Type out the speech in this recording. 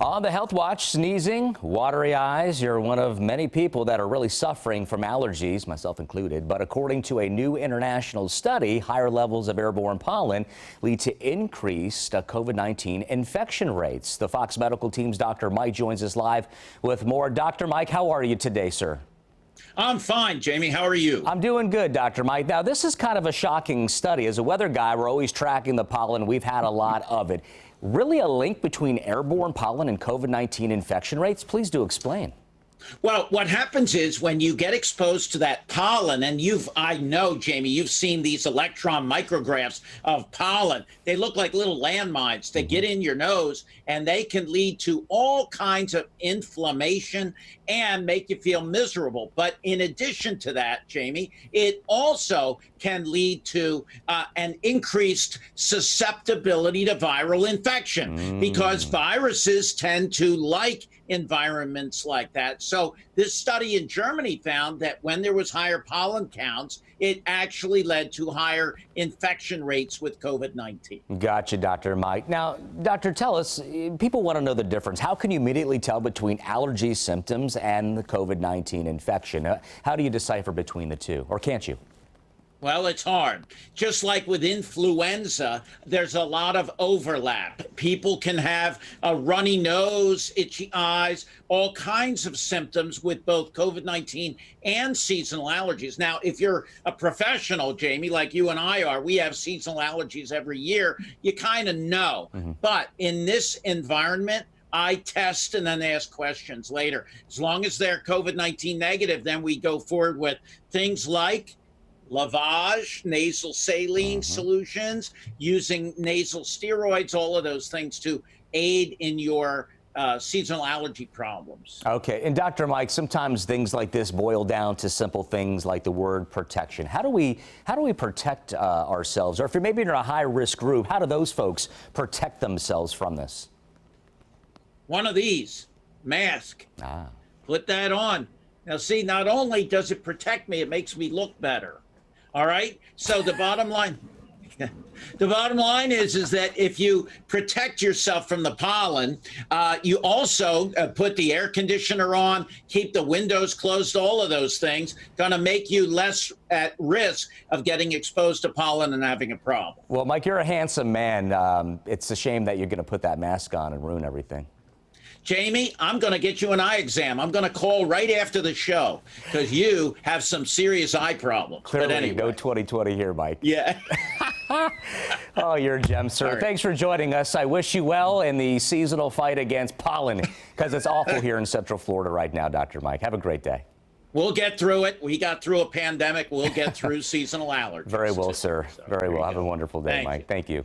On the Health Watch, sneezing, watery eyes. You're one of many people that are really suffering from allergies, myself included. But according to a new international study, higher levels of airborne pollen lead to increased COVID-19 infection rates. The Fox Medical team's Dr. Mike joins us live with more. Dr. Mike, how are you today, sir? I'm fine, Jamie. How are you? I'm doing good, Dr. Mike. Now, this is kind of a shocking study. As a weather guy, we're always tracking the pollen. We've had a lot of it. Really a link between airborne pollen and COVID-19 infection rates? Please do explain. Well, what happens is when you get exposed to that pollen, and I know, Jamie, you've seen these electron micrographs of pollen. They look like little landmines. They get in your nose, and they can lead to all kinds of inflammation and make you feel miserable. But in addition to that, Jamie, it also can lead to an increased susceptibility to viral infection because viruses tend to like environments like that. So this study in Germany found that when there was higher pollen counts, it actually led to higher infection rates with COVID-19. Gotcha, Dr. Mike. Now, doctor, tell us, people want to know the difference. How can you immediately tell between allergy symptoms and the COVID-19 infection? How do you decipher between the two, or can't you? Well, it's hard. Just like with influenza, there's a lot of overlap. People can have a runny nose, itchy eyes, all kinds of symptoms with both COVID-19 and seasonal allergies. Now, if you're a professional, Jamie, like you and I are, we have seasonal allergies every year, you kind of know. But in this environment, I test and then ask questions later. As long as they're COVID-19 negative, then we go forward with things like lavage, nasal saline solutions, using nasal steroids, all of those things to aid in your seasonal allergy problems. Okay, and Dr. Mike, sometimes things like this boil down to simple things like the word protection. How do we protect ourselves? Or if you're maybe in a high-risk group, how do those folks protect themselves from this? One of these, mask. Put that on. Now, see, not only does it protect me, it makes me look better. All right. So the bottom line is that if you protect yourself from the pollen, you also put the air conditioner on, keep the windows closed, all of those things, going to make you less at risk of getting exposed to pollen and having a problem. Well, Mike, you're a handsome man. It's a shame that you're going to put that mask on and ruin everything. Jamie, I'm going to get you an eye exam. I'm going to call right after the show because you have some serious eye problems. Clearly, but anyway. No 2020 here, Mike. Yeah. Oh, you're a gem, sir. Right. Thanks for joining us. I wish you well in the seasonal fight against pollen because it's awful here in Central Florida right now, Dr. Mike. Have a great day. We'll get through it. We got through a pandemic. We'll get through seasonal allergies. Very well, sir. Very well. Have a wonderful day, Mike. Thank you.